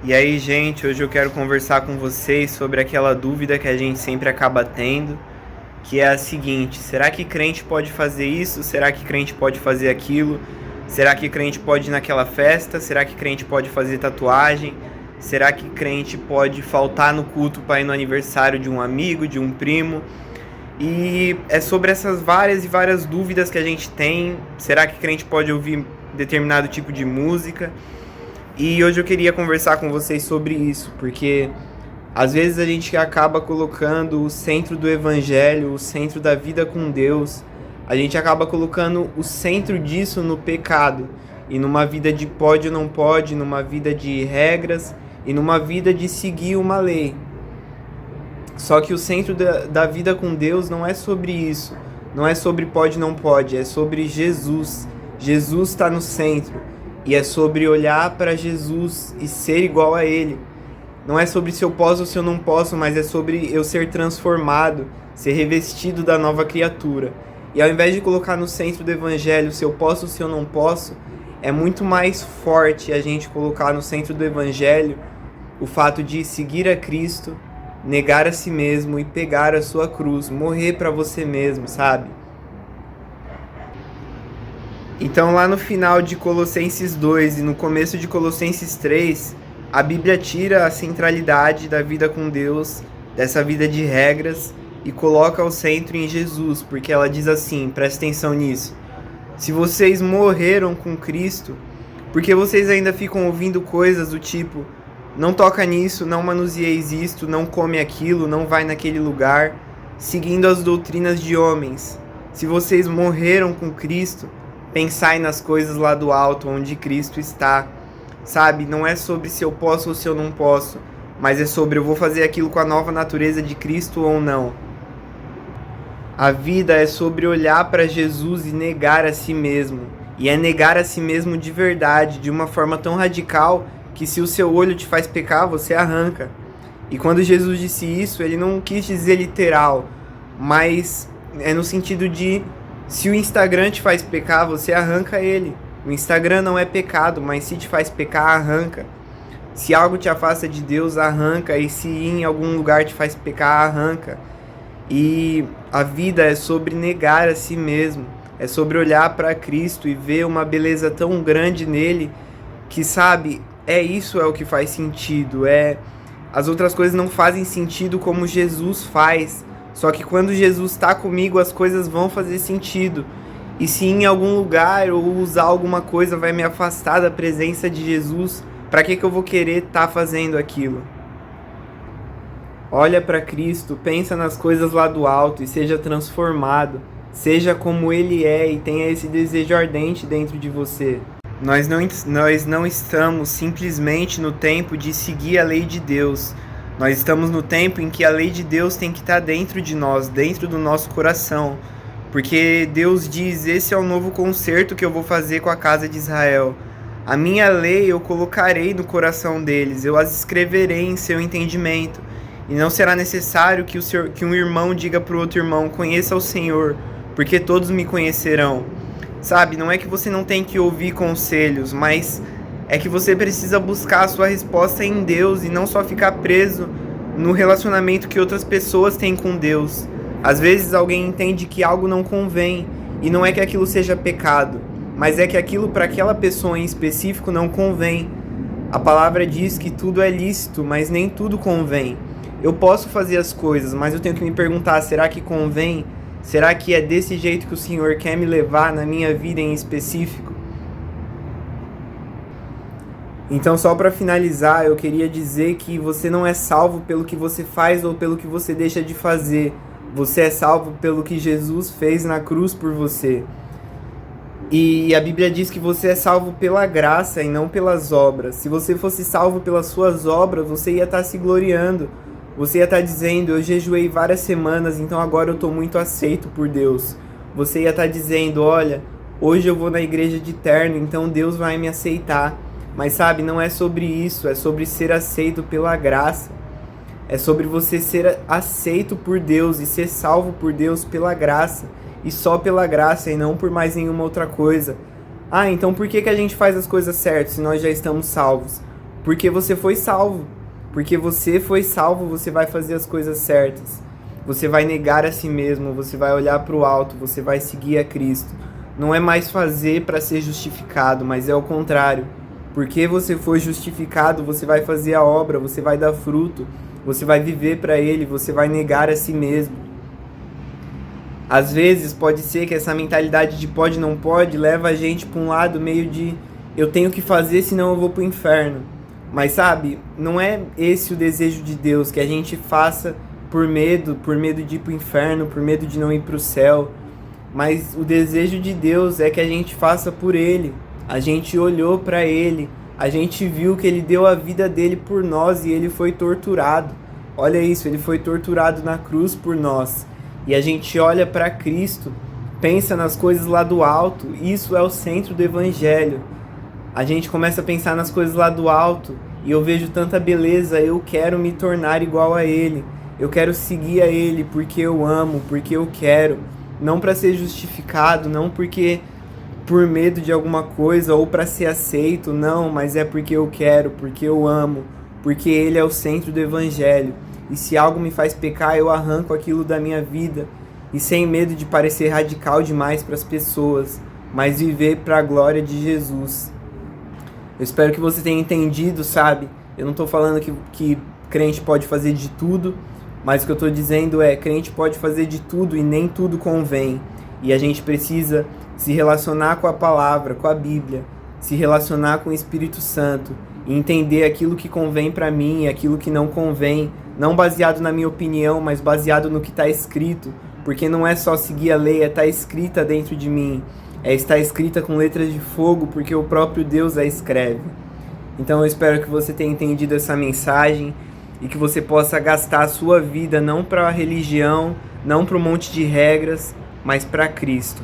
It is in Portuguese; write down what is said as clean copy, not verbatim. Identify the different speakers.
Speaker 1: E aí, gente, hoje eu quero conversar com vocês sobre aquela dúvida que a gente sempre acaba tendo, que é a seguinte: será que crente pode fazer isso? Será que crente pode fazer aquilo? Será que crente pode ir naquela festa? Será que crente pode fazer tatuagem? Será que crente pode faltar no culto para ir no aniversário de um amigo, de um primo? E é sobre essas várias e várias dúvidas que a gente tem. Será que crente pode ouvir determinado tipo de música? E hoje eu queria conversar com vocês sobre isso, porque às vezes a gente acaba colocando o centro do evangelho, o centro da vida com Deus, a gente acaba colocando o centro disso no pecado, e numa vida de pode ou não pode, numa vida de regras e numa vida de seguir uma lei. Só que o centro da vida com Deus não é sobre isso, não é sobre pode ou não pode, é sobre Jesus. Jesus está no centro. E é sobre olhar para Jesus e ser igual a Ele. Não é sobre se eu posso ou se eu não posso, mas é sobre eu ser transformado, ser revestido da nova criatura. E ao invés de colocar no centro do Evangelho se eu posso ou se eu não posso, é muito mais forte a gente colocar no centro do Evangelho o fato de seguir a Cristo, negar a si mesmo e pegar a sua cruz, morrer para você mesmo, sabe? Então, lá no final de Colossenses 2 e no começo de Colossenses 3, a Bíblia tira a centralidade da vida com Deus, dessa vida de regras, e coloca o centro em Jesus, porque ela diz assim, presta atenção nisso: se vocês morreram com Cristo, por que vocês ainda ficam ouvindo coisas do tipo, não toca nisso, não manusieis isto, não come aquilo, não vai naquele lugar, seguindo as doutrinas de homens? Se vocês morreram com Cristo, pensai nas coisas lá do alto, onde Cristo está, sabe? Não é sobre se eu posso ou se eu não posso, mas é sobre eu vou fazer aquilo com a nova natureza de Cristo ou não. A vida é sobre olhar para Jesus e negar a si mesmo. E é negar a si mesmo de verdade, de uma forma tão radical que se o seu olho te faz pecar, você arranca. E quando Jesus disse isso, ele não quis dizer literal, mas é no sentido de: se o Instagram te faz pecar, você arranca ele. O Instagram não é pecado, mas se te faz pecar, arranca. Se algo te afasta de Deus, arranca. E se em algum lugar te faz pecar, arranca. E a vida é sobre negar a si mesmo. É sobre olhar para Cristo e ver uma beleza tão grande nele que, sabe, isso é o que faz sentido. As outras coisas não fazem sentido como Jesus faz. Só que quando Jesus está comigo, as coisas vão fazer sentido. E se em algum lugar ou usar alguma coisa vai me afastar da presença de Jesus, para que eu vou querer estar fazendo aquilo? Olha para Cristo, pensa nas coisas lá do alto e seja transformado. Seja como Ele é e tenha esse desejo ardente dentro de você. Nós não estamos simplesmente no tempo de seguir a lei de Deus. Nós estamos no tempo em que a lei de Deus tem que estar dentro de nós, dentro do nosso coração. Porque Deus diz: esse é o novo concerto que eu vou fazer com a casa de Israel. A minha lei eu colocarei no coração deles, eu as escreverei em seu entendimento. E não será necessário que um irmão diga para o outro irmão: conheça o Senhor, porque todos me conhecerão. Sabe, não é que você não tem que ouvir conselhos, mas é que você precisa buscar a sua resposta em Deus e não só ficar preso no relacionamento que outras pessoas têm com Deus. Às vezes alguém entende que algo não convém, e não é que aquilo seja pecado, mas é que aquilo para aquela pessoa em específico não convém. A palavra diz que tudo é lícito, mas nem tudo convém. Eu posso fazer as coisas, mas eu tenho que me perguntar: será que convém? Será que é desse jeito que o Senhor quer me levar na minha vida em específico? Então, só para finalizar, eu queria dizer que você não é salvo pelo que você faz ou pelo que você deixa de fazer. Você é salvo pelo que Jesus fez na cruz por você. E a Bíblia diz que você é salvo pela graça e não pelas obras. Se você fosse salvo pelas suas obras, você ia estar se gloriando. Você ia estar dizendo: eu jejuei várias semanas, então agora eu estou muito aceito por Deus. Você ia estar dizendo: olha, hoje eu vou na igreja de terno, então Deus vai me aceitar. Mas sabe, não é sobre isso, é sobre ser aceito pela graça. É sobre você ser aceito por Deus e ser salvo por Deus pela graça. E só pela graça e não por mais nenhuma outra coisa. Então por que a gente faz as coisas certas se nós já estamos salvos? Porque você foi salvo. Porque você foi salvo, você vai fazer as coisas certas. Você vai negar a si mesmo, você vai olhar para o alto, você vai seguir a Cristo. Não é mais fazer para ser justificado, mas é o contrário. Porque você foi justificado, você vai fazer a obra, você vai dar fruto, você vai viver para Ele, você vai negar a si mesmo. Às vezes pode ser que essa mentalidade de pode não pode leva a gente para um lado meio de eu tenho que fazer senão eu vou para o inferno. Mas sabe, não é esse o desejo de Deus, que a gente faça por medo de ir para o inferno, por medo de não ir para o céu. Mas o desejo de Deus é que a gente faça por Ele. A gente olhou para Ele, a gente viu que Ele deu a vida dele por nós e Ele foi torturado. Olha isso, Ele foi torturado na cruz por nós. E a gente olha para Cristo, pensa nas coisas lá do alto, isso é o centro do Evangelho. A gente começa a pensar nas coisas lá do alto e eu vejo tanta beleza, eu quero me tornar igual a Ele. Eu quero seguir a Ele porque eu amo, porque eu quero. Não para ser justificado, não porque por medo de alguma coisa ou para ser aceito, não, mas é porque eu quero, porque eu amo, porque Ele é o centro do Evangelho. E se algo me faz pecar, eu arranco aquilo da minha vida. E sem medo de parecer radical demais para as pessoas, mas viver para a glória de Jesus. Eu espero que você tenha entendido, sabe? Eu não estou falando que crente pode fazer de tudo, mas o que eu estou dizendo é, crente pode fazer de tudo e nem tudo convém. E a gente precisa se relacionar com a palavra, com a Bíblia, se relacionar com o Espírito Santo e entender aquilo que convém para mim e aquilo que não convém, não baseado na minha opinião, mas baseado no que está escrito, porque não é só seguir a lei, é estar escrita dentro de mim, é estar escrita com letras de fogo, porque o próprio Deus a escreve. Então eu espero que você tenha entendido essa mensagem e que você possa gastar a sua vida não para a religião, não para um monte de regras, mas para Cristo.